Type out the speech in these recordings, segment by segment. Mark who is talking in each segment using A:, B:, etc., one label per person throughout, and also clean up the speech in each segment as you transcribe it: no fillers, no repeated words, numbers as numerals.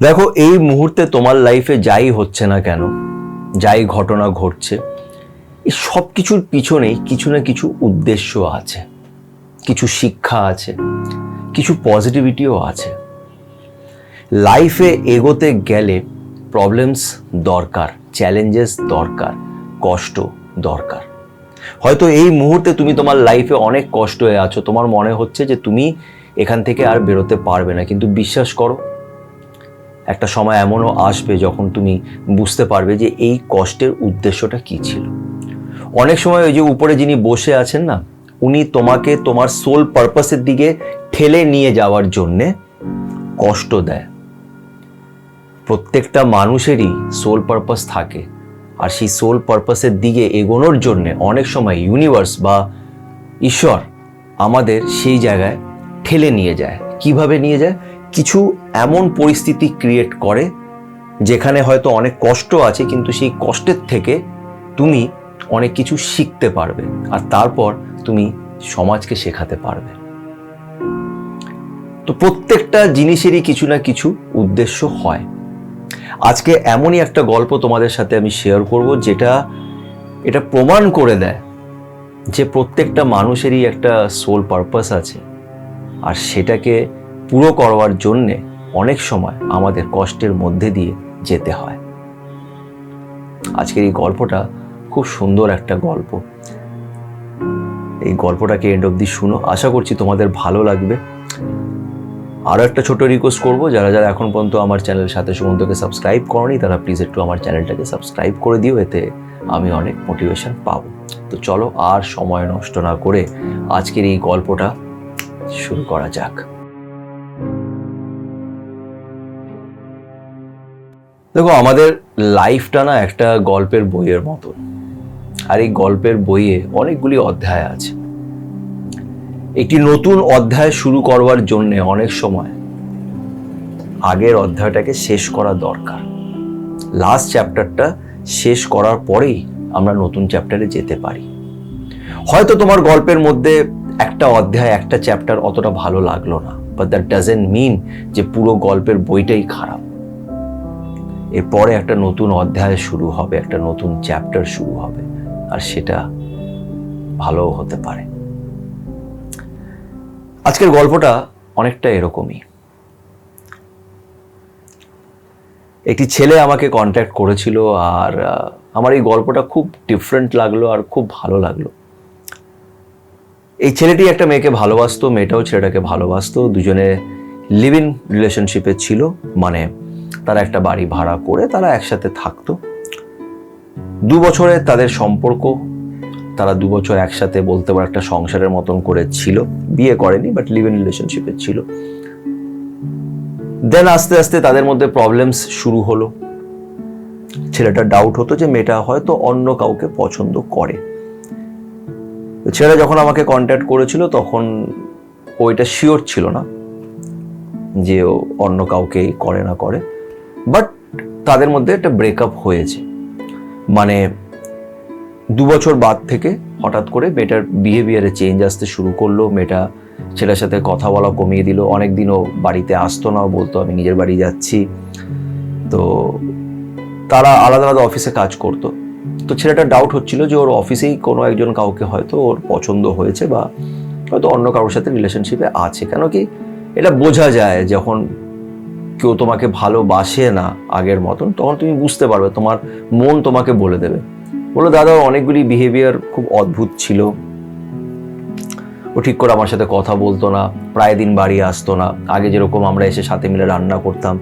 A: দেখো, এই মুহূর্তে তোমার লাইফে যাই হচ্ছে না কেন, যাই ঘটনা ঘটছে, এই সব কিছুর পিছনেই কিছু না কিছু উদ্দেশ্য আছে, কিছু শিক্ষা আছে, কিছু পজিটিভিটিও আছে। লাইফে এগোতে গেলে প্রবলেমস দরকার, চ্যালেঞ্জেস দরকার, কষ্ট দরকার। হয়তো এই মুহূর্তে তুমি তোমার লাইফে অনেক কষ্ট হয়ে আছো, তোমার মনে হচ্ছে যে তুমি এখান থেকে আর বেরোতে পারবে না, কিন্তু বিশ্বাস করো, একটা সময় এমনও আসবে যখন তুমি বুঝতে পারবে যে এই কষ্টের উদ্দেশ্যটা কি ছিল। অনেক সময় ওই যে উপরে যিনি বসে আছেন না, উনি তোমাকে তোমার সোল পারপাসের দিকে ঠেলে নিয়ে যাওয়ার জন্যে কষ্ট দেয়। প্রত্যেকটা মানুষেরই সোল পারপাস থাকে, আর সেই সোল পারপাসের দিকে এগোনোর জন্যে অনেক সময় ইউনিভার্স বা ঈশ্বর আমাদের সেই জায়গায় ঠেলে নিয়ে যায়। কিভাবে নিয়ে যায়? কিছু এমন পরিস্থিতি ক্রিয়েট করে যেখানে হয়তো অনেক কষ্ট আছে, কিন্তু সেই কষ্টের থেকে তুমি অনেক কিছু শিখতে পারবে, আর তারপর তুমি সমাজকে শেখাতে পারবে। তো প্রত্যেকটা জিনিসেরই কিছু না কিছু উদ্দেশ্য হয়। আজকে এমনই একটা গল্প তোমাদের সাথে আমি শেয়ার করব, যেটা এটা প্রমাণ করে দেয় যে প্রত্যেকটা মানুষেরই একটা সোল পারপাস আছে, আর সেটাকে পুরো করবার জন্যে অনেক সময় আমাদের কষ্টের মধ্যে দিয়ে যেতে হয়। আজকের এই গল্পটা খুব সুন্দর একটা গল্প। এই গল্পটাকে এন্ড অবধি শুনো, আশা করছি তোমাদের ভালো লাগবে। আরও একটা ছোট রিকোয়েস্ট করবো, যারা যারা এখন পর্যন্ত আমার চ্যানেল সাথে সুমন্তকে সাবস্ক্রাইব করনি, তারা প্লিজ একটু আমার চ্যানেলটাকে সাবস্ক্রাইব করে দিও, এতে আমি অনেক মোটিভেশন পাবো। তো চলো, আর সময় নষ্ট না করে আজকের এই গল্পটা শুরু করা যাক। দেখো, আমাদের লাইফটা না একটা গল্পের বইয়ের মতন, আর এই গল্পের বইয়ে অনেকগুলি অধ্যায় আছে। একটি নতুন অধ্যায় শুরু করবার জন্য অনেক সময় আগের অধ্যায়টাকে শেষ করা দরকার। লাস্ট চ্যাপ্টারটা শেষ করার পরেই আমরা নতুন চ্যাপ্টারে যেতে পারি। হয়তো তোমার গল্পের মধ্যে একটা অধ্যায়, একটা চ্যাপ্টার অতটা ভালো লাগলো না, বাট দ্যাট ডাজন্ট মিন যে পুরো গল্পের বইটাই খারাপ। এরপরে একটা নতুন অধ্যায় শুরু হবে, একটা নতুন চ্যাপ্টার শুরু হবে, আর সেটা ভালো হতে পারে। আজকের গল্পটা অনেকটা এরকমই। একটি ছেলে আমাকে কন্ট্যাক্ট করেছিল, আর আমার এই গল্পটা খুব ডিফারেন্ট লাগলো আর খুব ভালো লাগলো। এই ছেলেটি একটা মেয়েকে ভালোবাসতো, মেয়েটাও ছেলেটাকে ভালোবাসতো। দুজনে লিভ ইন রিলেশনশিপে ছিল, মানে তারা একটা বাড়ি ভাড়া করে তারা একসাথে থাকতো। 2 বছরে তাদের সম্পর্ক, তারা 2 বছর একসাথে বলতে পারে একটা সংসারের মতন করে ছিল। বিয়ে করেনি, বাট লিভ ইন রিলেশনশিপে ছিল। দেন আস্তে আস্তে তাদের মধ্যে প্রবলেমস শুরু হলো। ছেলেটা ডাউট হতো যে মেয়েটা হয়তো অন্য কাউকে পছন্দ করে। ছেলেটা যখন আমাকে কন্ট্যাক্ট করেছিল তখন ওইটা শিওর ছিল না যে ও অন্য কাউকেই করে না করে, বাট তাদের মধ্যে একটা ব্রেকআপ হয়েছে। মানে 2 বছর বাদ থেকে হঠাৎ করে মেয়েটার বিহেভিয়ারে চেঞ্জ আসতে শুরু করলো। মেয়েটা ছেলের সাথে কথা বলা কমিয়ে দিল। অনেকদিনও বাড়িতে আসতো না, বলতো আমি নিজের বাড়ি যাচ্ছি। তো তারা আলাদা আলাদা অফিসে কাজ করতো। তো ছেলেটা ডাউট হচ্ছিল যে ওর অফিসেই কোনো একজন কাউকে হয়তো ওর পছন্দ হয়েছে, বা হয়তো অন্য কারোর সাথে রিলেশনশিপে আছে। কেন কি, এটা বোঝা যায় যখন কেউ তোমাকে ভালোবাসে না আগের মতন, তখন তুমি বুঝতে পারবে, তোমার মন তোমাকে বলে দেবে। বলো, দাদা অনেকগুলি বিহেভিয়ার খুব অদ্ভুত ছিল। ও ঠিক করে আমার সাথে কথা বলতো না, প্রায় দিন বাড়ি আসতো না। আগে যেরকম আমরা এসে সাথে মিলে রান্না করতাম,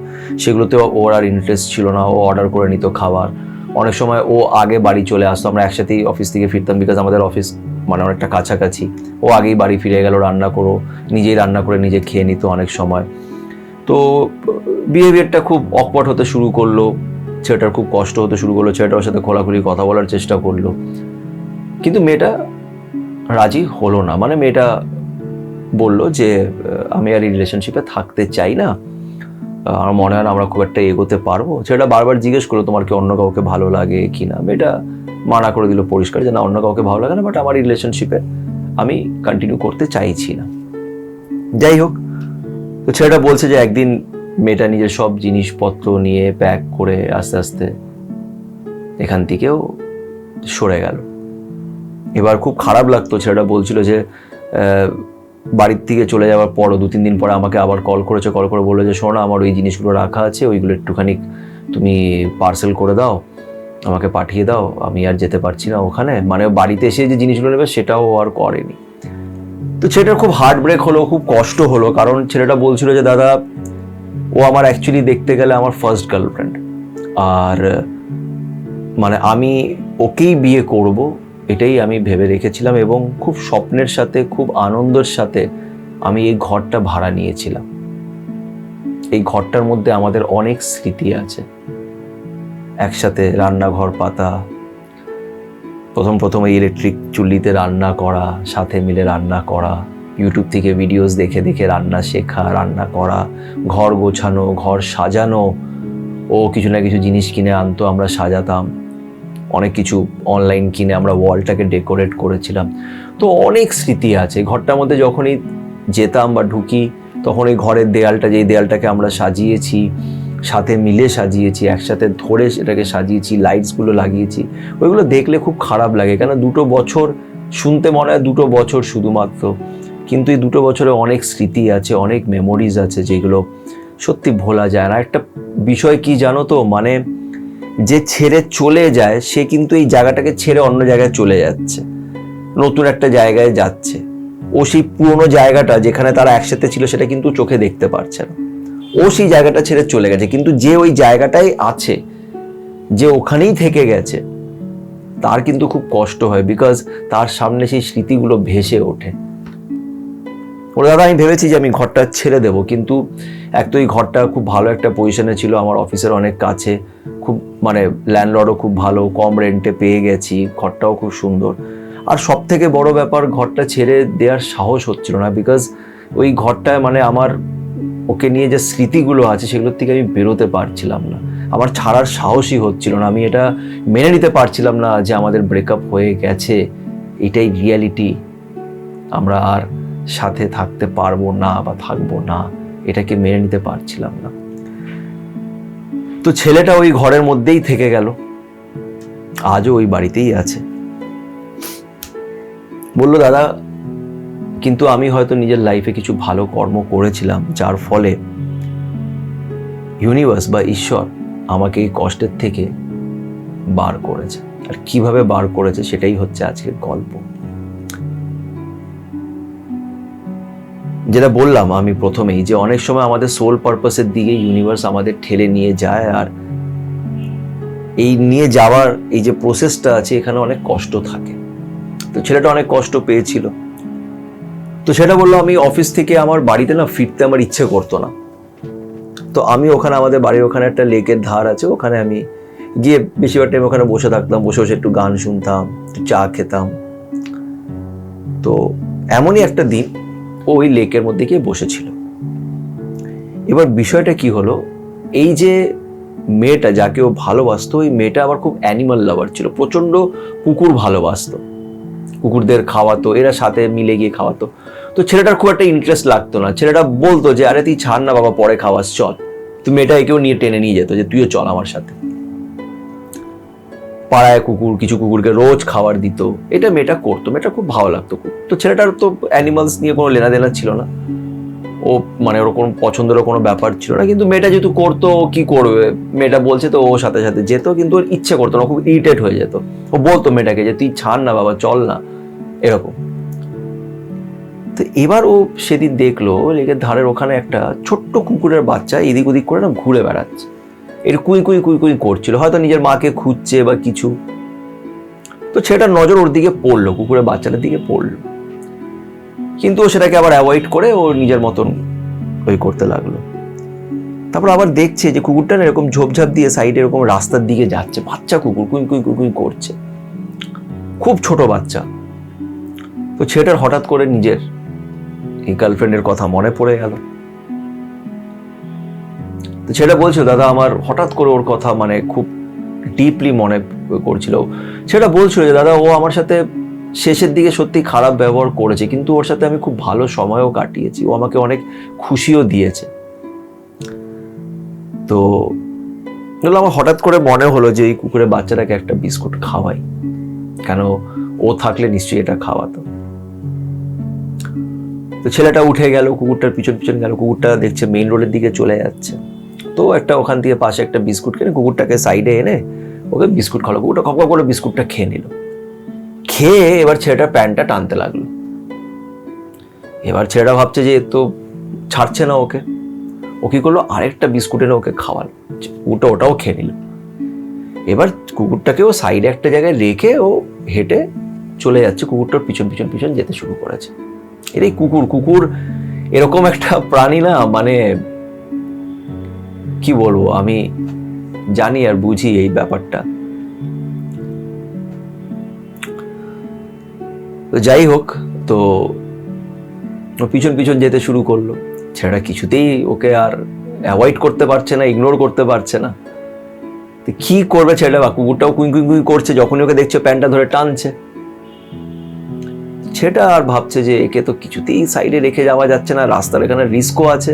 A: সেগুলোতেও ওর আর ইন্টারেস্ট ছিল না। ও অর্ডার করে নিত খাবার। অনেক সময় ও আগে বাড়ি চলে আসতো, আমরা একসাথেই অফিস থেকে ফিরতাম, বিকজ আমাদের অফিস মানে অনেকটা কাছাকাছি। ও আগেই বাড়ি ফিরে গেল, রান্না করো, নিজেই রান্না করে নিজে খেয়ে নিত অনেক সময়। তো বিহেভিয়ারটা খুব অকওয়ার্ড হতে শুরু করলো। ছেলেটার খুব কষ্ট হতে শুরু করলো। ছেলেটার সাথে খোলাখুলি কথা বলার চেষ্টা করলো, কিন্তু মেয়েটা রাজি হলো না। মানে মেয়েটা বলল যে আমি আর এই রিলেশনশিপে থাকতে চাই না, আমার মনে হয় না আমরা খুব একটা এগোতে পারবো। ছেলেটা বারবার জিজ্ঞেস করলো তোমার কি অন্য কাউকে ভালো লাগে কিনা। মেয়েটা মানা করে দিল পরিষ্কার যে না, অন্য কাউকে ভালো লাগে না, বাট আমার রিলেশনশিপে আমি কন্টিনিউ করতে চাইছি না। যাই হোক, তো ছেলেটা বলছে যে একদিন মেয়েটা নিজের সব জিনিসপত্র নিয়ে প্যাক করে আস্তে আস্তে এখান থেকেও সরে গেল। এবার খুব খারাপ লাগতো, ছেলেটা বলছিল যে বাড়ির থেকে চলে যাওয়ার পরও 2-3 দিন পরে আমাকে আবার কল করে বললো যে শোনো, আমার ওই জিনিসগুলো রাখা আছে, ওইগুলো একটুখানি তুমি পার্সেল করে দাও, আমাকে পাঠিয়ে দাও, আমি আর যেতে পারছি না ওখানে। মানে বাড়িতে এসে যে জিনিসগুলো নেবে সেটাও আর করেনি। তো ছেলেটার খুব হার্ট ব্রেক হলো, খুব কষ্ট হলো, কারণ ছেলেটা বলছিল যে দাদা, ও আমার অ্যাকচুয়ালি দেখতে গেলে আমার ফার্স্ট গার্লফ্রেন্ড, আর মানে আমি ওকেই বিয়ে করব এটাই আমি ভেবে রেখেছিলাম, এবং খুব স্বপ্নের সাথে, খুব আনন্দের সাথে আমি এই ঘরটা ভাড়া নিয়েছিলাম। এই ঘরটার মধ্যে আমাদের অনেক স্মৃতি আছে, একসাথে রান্নাঘর পাতা, প্রথম এই ইলেকট্রিক চুল্লিতে রান্না করা, সাথে মিলে রান্না করা, ইউটিউব থেকে ভিডিওস দেখে দেখে রান্না শেখা, রান্না করা, ঘর গোছানো, ঘর সাজানো। ও কিছু না কিছু জিনিস কিনে আনতো, আমরা সাজাতাম, অনেক কিছু অনলাইন কিনে আমরা ওয়ালটাকে ডেকোরেট করেছিলাম। তো অনেক স্মৃতি আছে ঘরটার মধ্যে। যখনই যেতাম বা ঢুকি তখন এই ঘরের দেয়ালটা, যেই দেয়ালটাকে আমরা সাজিয়েছি, সাথে মিলে সাজিয়েছি, একসাথে ধরে সেটাকে সাজিয়েছি, লাইটসগুলো লাগিয়েছি, ওইগুলো দেখলে খুব খারাপ লাগে। কেন 2 বছর শুনতে মনে হয় 2 বছর শুধুমাত্র, কিন্তু এই 2 বছরে অনেক স্মৃতি আছে, অনেক মেমোরিজ আছে যেগুলো সত্যি ভোলা যায় না। একটা বিষয় কি জানো তো, মানে যে ছেড়ে চলে যায় সে কিন্তু এই জায়গাটাকে ছেড়ে অন্য জায়গায় চলে যাচ্ছে, নতুন একটা জায়গায় যাচ্ছে। ও সেই পুরোনো জায়গাটা যেখানে তারা একসাথে ছিল সেটা কিন্তু চোখে দেখতে পারছে না, ও সেই জায়গাটা ছেড়ে চলে গেছে। কিন্তু যে ওই জায়গাটাই আছে, যে ওখানেই থেকে গেছে, তার কিন্তু খুব কষ্ট হয়, বিকজ তার সামনে সেই স্মৃতিগুলো ভেসে ওঠে। ওরা দাদা, আমি ভেবেছি যে আমি ঘরটা ছেড়ে দেবো, কিন্তু এক তো এই ঘরটা খুব ভালো একটা পজিশনে ছিল, আমার অফিসের অনেক কাছে, খুব মানে ল্যান্ডলর্ডও খুব ভালো, কম রেন্টে পেয়ে গেছি, ঘরটাও খুব সুন্দর। আর সব থেকে বড় ব্যাপার, ঘরটা ছেড়ে দেওয়ার সাহস হচ্ছিল না, বিকজ ওই ঘরটায় মানে আমার ওকে নিয়ে যে স্মৃতিগুলো আছে সেগুলোর থেকে আমি বেরোতে পারছিলাম না, আমার ছাড়ার সাহসই হচ্ছিল না। আমি এটা মেনে নিতে পারছিলাম না যে আমাদের ব্রেকআপ হয়ে গেছে, এটাই রিয়ালিটি, আমরা আর সাথে থাকতে পারবো না বা থাকবো না, এটাকে মেনে নিতে পারছিলাম না। তো ছেলেটা ওই ঘরের মধ্যেই থেকে গেল, আজও ওই বাড়িতেই আছে। বললো দাদা, কিন্তু আমি হয়তো নিজের লাইফে কিছু ভালো কর্ম করেছিলাম, যার ফলে ইউনিভার্স বা ঈশ্বর আমাকে এই কষ্টের থেকে বার করেছে। আর কিভাবে বার করেছে সেটাই হচ্ছে আজকের গল্প। যেটা বললাম আমি প্রথমেই, যে অনেক সময় আমাদের সোল পারপাসের দিকে ইউনিভার্স আমাদের ঠেলে নিয়ে যায়, আর এই নিয়ে যাওয়ার এই যে প্রসেসটা আছে এখানে অনেক কষ্ট থাকে। তো ছেলেটা অনেক কষ্ট পেয়েছিল। তো সেটা বললো, আমি অফিস থেকে আমার বাড়িতে না ফিরতে আমার ইচ্ছে করতো না। তো আমি ওখানে, আমাদের বাড়ির ওখানে একটা লেকের ধার আছে, ওখানে আমি গিয়ে বেশিরভাগ টাইম ওখানে বসে থাকতাম, বসে বসে একটু গান শুনতাম, একটু চা খেতাম। তো এমনই একটা দিন ও ওই লেকের মধ্যে গিয়ে বসেছিল। এবার বিষয়টা কি হলো, এই যে মেয়েটা যাকে ও ভালোবাসতো, ওই মেয়েটা আবার খুব অ্যানিমাল লাভার ছিল, প্রচন্ড কুকুর ভালোবাসতো, কুকুরদের খাওয়াতো, এরা সাথে মিলে গিয়ে খাওয়াতো। তো ছেলেটার খুব একটা ইন্টারেস্ট লাগতো না, ছেলেটা বলতো যে আরে তুই ছাড় না বাবা, পরে খাওয়াস, চল। তুই মেয়েটা একেও নিয়ে টেনে নিয়ে যেত যে তুইও চল আমার সাথে। পাড়ায় কুকুর, কিছু কুকুরকে রোজ খাবার দিত, এটা মেয়েটা করতো, মেয়েটা খুব ভালো লাগতো। তো ছেলেটার তো অ্যানিমালস নিয়ে কোনো লেনাদেনা ছিল না, ও মানে ওরকম পছন্দেরও কোনো ব্যাপার ছিল না। কিন্তু মেয়েটা যেহেতু করতো, ও কি করবে, মেয়েটা বলছে তো ও সাথে সাথে যেত, কিন্তু ওর ইচ্ছে করতো না, খুব ইরিটেট হয়ে যেত। ও বলতো মেয়েটাকে যে তুই ছাড় না বাবা, চল না, এরকম। তো এবার ও সেদিন দেখলো লেকের ধারের ওখানে একটা ছোট্ট কুকুরের বাচ্চা এদিক ওদিক করে না ঘুরে বেড়াচ্ছে, এর কুই কুই কুই কুই করছিল, হয়তো নিজের মাকে খুঁজছে বা কিছু। তো ছেলেটার নজর ওর দিকে পড়লো, কুকুরের বাচ্চাটার দিকে পড়লো, কিন্তু ও সেটাকে আবার অ্যাভয়েড করে ও নিজের মতন ওই করতে লাগলো। তারপর আবার দেখছে যে কুকুরটা না এরকম ঝোপঝাপ দিয়ে সাইডে এরকম রাস্তার দিকে যাচ্ছে, বাচ্চা কুকুর কুই কুই কুই কুই করছে, খুব ছোট বাচ্চা। তো ছেলেটার হঠাৎ করে নিজের এই গার্লফ্রেন্ডের কথা মনে পড়ে গেল। তো ছেলেটা বলছিল, দাদা আমার হঠাৎ করে ওর কথা মানে খুব ডিপলি মনে করছিল। সেটা বলছিল যে দাদা, ও আমার সাথে শেষের দিকে সত্যি খারাপ ব্যবহার করেছে, কিন্তু ওর সাথে আমি খুব ভালো সময়ও কাটিয়েছি, ও আমাকে অনেক খুশিও দিয়েছে। তো আমার হঠাৎ করে মনে হলো যে এই কুকুরের বাচ্চাটাকে একটা বিস্কুট খাওয়াই, কেন ও থাকলে নিশ্চয়ই এটা খাওয়াতো। তো ছেলেটা উঠে গেল, কুকুরটার পিছন পিছন গেল, কুকুরটা দেখছে মেইন রোডের দিকে চলে যাচ্ছে। তো একটা ওখান থেকে পাশে একটা বিস্কুট কিনে কুকুরটাকে সাইডে এনে ওকে বিস্কুট খাওয়ালো। কুকুরটা খপ করে বিস্কুটটা খেয়ে নিল। খেয়ে এবার ছেলেটা প্যান্টটা টানতে লাগলো। এবার ছেলেটা ভাবছে যে তো ছাড়ছে না ওকে, ও কি করলো, আরেকটা বিস্কুট এনে ওকে খাওয়ালো। কুকুরটা ওটাও খেয়ে নিল। এবার কুকুরটাকে ও সাইডে একটা জায়গায় রেখে ও হেঁটে চলে যাচ্ছে, কুকুরটার পিছন পিছন পিছন যেতে শুরু করেছে। এটাই কুকুর এরকম একটা প্রাণী না, মানে কি বলবো, আমি জানি আর বুঝি এই ব্যাপারটা। তো যাই হোক, তো পিছন পিছন যেতে শুরু করলো। ছেলেটা কিছুতেই ওকে আর অ্যাভয়েড করতে পারছে না, ইগনোর করতে পারছে না। তো কি করবে ছেলেটা, বা কুকুরটাও কুই কুই কুই করছে, যখনই ওকে দেখছে প্যান্টটা ধরে টানছে। সেটা আর ভাবছে যে একে তো কিছুতেই সাইডে রেখে যাওয়া যাচ্ছে না, রাস্তার এখানে রিস্কও আছে,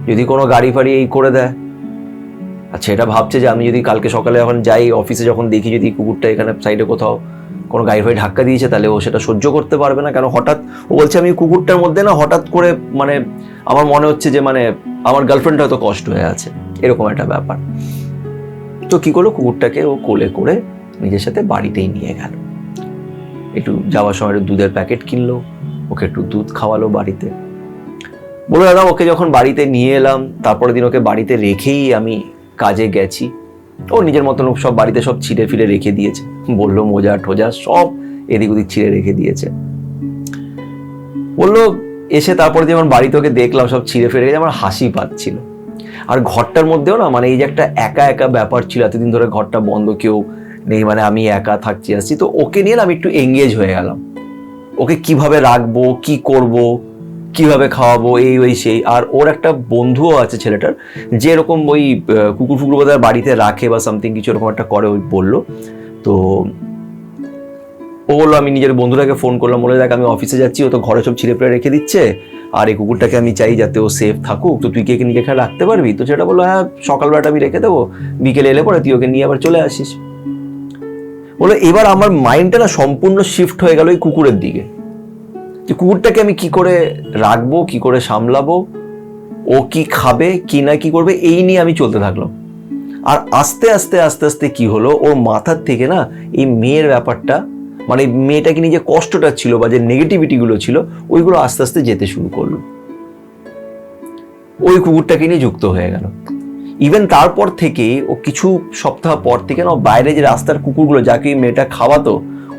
A: যদি কোনো গাড়ি ফাড়ি এই করে দেয়। আর সেটা ভাবছে যে আমি যদি কালকে সকালে যখন যাই অফিসে, যখন দেখি যদি কুকুরটা এখানে সাইডে কোথাও কোনো গাড়ি ফাড়ি ধাক্কা দিয়েছে, তাহলে ও সেটা সহ্য করতে পারবে না। কেন হঠাৎ ও বলছে আমি কুকুরটার মধ্যে না হঠাৎ করে মানে আমার মনে হচ্ছে যে মানে আমার গার্লফ্রেন্ড হয়তো কষ্ট হয়ে আছে, এরকম একটা ব্যাপার। তো কি করলো, কুকুরটাকে ও কোলে করে নিজের সাথে বাড়িতেই নিয়ে গেল। একটু যাওয়ার সময় একটু দুধের প্যাকেট কিনলো, ওকে একটু দুধ খাওয়ালো বাড়িতে। বলে দাদা ওকে যখন বাড়িতে নিয়ে এলাম, তারপরের দিন ওকে বাড়িতে রেখেই আমি কাজে গেছি। ও নিজের মতন সব বাড়িতে সব ছিঁড়ে ফিরে রেখে দিয়েছে, বললো মোজা টোজা সব এদিক ওদিক ছিঁড়ে রেখে দিয়েছে। বললো এসে তারপরে যখন বাড়িতে ওকে দেখলাম সব ছিঁড়ে ফিরে গেছে, আমার হাসি পাচ্ছিল। আর ঘরটার মধ্যেও না মানে এই যে একটা একা একা ব্যাপার ছিল, এতদিন ধরে ঘরটা বন্ধ, কেউ নেই, মানে আমি একা থাকছি আসছি। তো ওকে নিয়ে আমি একটু এঙ্গেজ হয়ে গেলাম, ওকে কিভাবে রাখবো, কি করব, কিভাবে খাওয়াবো, এই ওই সেই। আর ওর একটা বন্ধুও আছে ছেলেটার, যে এরকম ওই কুকুর ফুকুর বোধহয় বাড়িতে রাখে বা সামথিং কিছু এরকম একটা করে, ওই বললো। তো ও বললো আমি নিজের বন্ধুটাকে ফোন করলাম, বলে দেখ আমি অফিসে যাচ্ছি, ও তো ঘরে সব ছিঁড়ে ফেলে রেখে দিচ্ছে, আর এই কুকুরটাকে আমি চাই যাতে ও সেফ থাকুক, তো তুই কি একে নিজে এখানে রাখতে পারবি? তো সেটা বললো হ্যাঁ, সকালবেলাটা আমি রেখে দেবো, বিকেলে এলে পরে তুই ওকে নিয়ে আবার চলে আসিস। বলে এবার আমার মাইন্ডটা না সম্পূর্ণ শিফট হয়ে গেল ওই কুকুরের দিকে, যে কুকুরটাকে আমি কি করে রাখবো, কি করে সামলাবো, ও কি খাবে কি না কি করবে, এই নিয়ে আমি চলতে থাকলাম। আর আস্তে আস্তে আস্তে আস্তে কি হলো, ওর মাথার থেকে না এই মেয়ের ব্যাপারটা, মানে মেয়েটাকে নিয়ে যে কষ্টটা ছিল বা যে নেগেটিভিটি গুলো ছিল, ওইগুলো আস্তে আস্তে যেতে শুরু করলো, ওই কুকুরটাকে নিয়ে যুক্ত হয়ে গেল। ইভেন তারপর থেকে ও কিছু সপ্তাহ পর থেকে না বাইরে যে রাস্তার কুকুরগুলো যাকে মেয়েটা খাওয়াতো,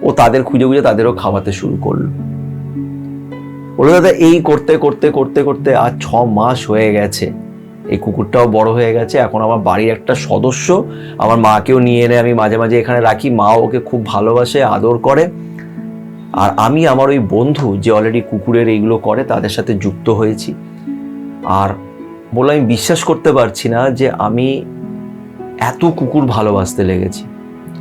A: ও তাদের খুঁজে খুঁজে তাদেরও খাওয়াতে শুরু করলো। বলে দাদা এই করতে করতে করতে করতে আজ 6 মাস হয়ে গেছে, এই কুকুরটাও বড় হয়ে গেছে, এখন আমার বাড়ির একটা সদস্য। আমার মাকেও নিয়ে এনে আমি মাঝে মাঝে এখানে রাখি, মা ওকে খুব ভালোবাসে, আদর করে। আর আমি আমার ওই বন্ধু যে অলরেডি কুকুরের এইগুলো করে, তাদের সাথে যুক্ত হয়েছি। আর বলে আমি বিশ্বাস করতে পারছি না যে আমি এত কুকুর ভালোবাসতে লেগেছি।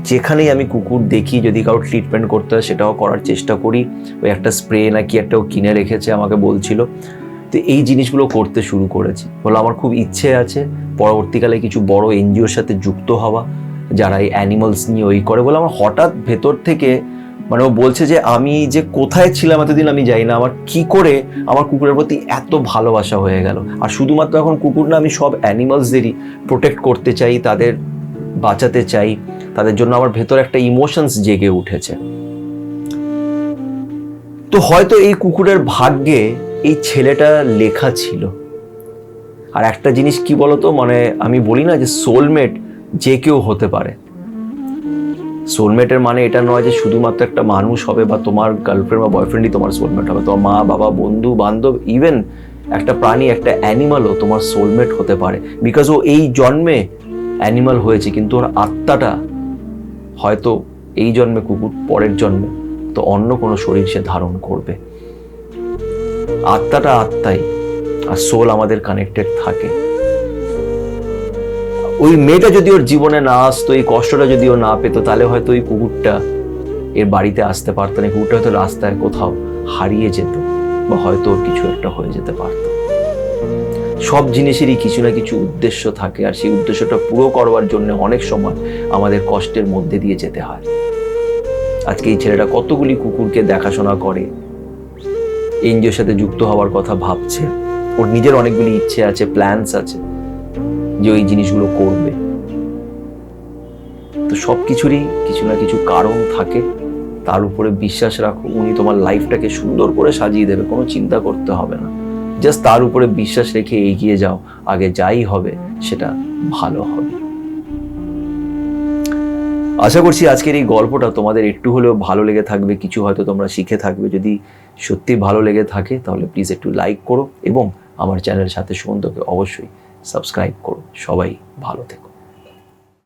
A: যেখানেই আমি কুকুর দেখি, যদি কারো ট্রিটমেন্ট করতে হয় সেটাও করার চেষ্টা করি। ওই একটা স্প্রে নাকি একটাও কিনে রেখেছে, আমাকে বলছিল। তো এই জিনিসগুলো করতে শুরু করেছি। বলে আমার খুব ইচ্ছে আছে পরবর্তীকালে কিছু বড় এনজিওর সাথে যুক্ত হওয়া, যারা এই অ্যানিমালস নিয়ে ওই করে। বলে আমার হঠাৎ ভেতর থেকে মানে ও বলছে যে আমি যে কোথায় ছিলাম এতদিন আমি জানি না, আমার কি করে আমার কুকুরের প্রতি এত ভালোবাসা হয়ে গেল। আর শুধুমাত্র এখন কুকুর না, আমি সব অ্যানিমালসদেরই প্রোটেক্ট করতে চাই, তাদের বাঁচাতে চাই, তাদের জন্য আমার ভেতর একটা ইমোশনস জেগে উঠেছে। তো হয়তো এই কুকুরের ভাগ্যে এই ছেলেটা লেখা ছিল। আর একটা জিনিস কি বলতো, মানে আমি বলি না যে সোলমেট যে কেউ হতে পারে। সোলমেটের মানে এটা নয় যে শুধুমাত্র একটা মানুষ হবে বা তোমার গার্লফ্রেন্ড বা বয়ফ্রেন্ডই তোমার সোলমেট হবে, তোমার মা বাবা বন্ধু বান্ধব, ইভেন একটা প্রাণী, একটা অ্যানিমালও তোমার সোলমেট হতে পারে। বিকজ ও এই জন্মে অ্যানিমাল হয়েছে, কিন্তু ওর আত্মাটা হয়তো এই জন্মে কুকুর, পরের জন্মে তো অন্য কোনো শরীর সে ধারণ করবে। আত্মাটা আত্মাই, আর সোল আমাদের কানেক্টেড থাকে। ওই মেয়েটা যদি ওর জীবনে না আসতো, এই কষ্টটা যদি ও না পেতো, তাহলে হয়তো ওই কুকুরটা এর বাড়িতে আসতে পারতো না। কুকুরটা হয়তো রাস্তায় কোথাও হারিয়ে যেত, বা হয়তো ওর কিছু একটা হয়ে যেতে পারতো। সব জিনিসেরই কিছু না কিছু উদ্দেশ্য থাকে, আর সেই উদ্দেশ্যটা পুরো করবার জন্য অনেক সময় আমাদের কষ্টের মধ্যে দিয়ে যেতে হয়। আজকে এই ছেলেটা কতগুলি কুকুরকে দেখাশোনা করে, এনজিওর সাথে যুক্ত হওয়ার কথা ভাবছে, ওর নিজের অনেকগুলি ইচ্ছে আছে, প্ল্যানস আছে যে ওই জিনিসগুলো করবে। তো সব কিছুরই কিছু না কিছু কারণ থাকে, তার উপরে বিশ্বাস রাখো, উনি তোমার লাইফটাকে সুন্দর করে সাজিয়ে দেবে, কোনো চিন্তা করতে হবে না। জাস্ট তার উপরে বিশ্বাস রেখে এগিয়ে যাও, আগে যাই হবে সেটা ভালো হবে। আশা করছি আজকের এই গল্পটা তোমাদের একটু হলেও ভালো লেগে থাকবে, কিছু হয়তো তোমরা শিখে থাকবে। যদি সত্যি ভালো লেগে থাকে তাহলে প্লিজ একটু লাইক করো এবং আমার চ্যানেলের সাথে সুমন্তকে অবশ্যই সাবস্ক্রাইব করো। সবাই ভালো থেকো।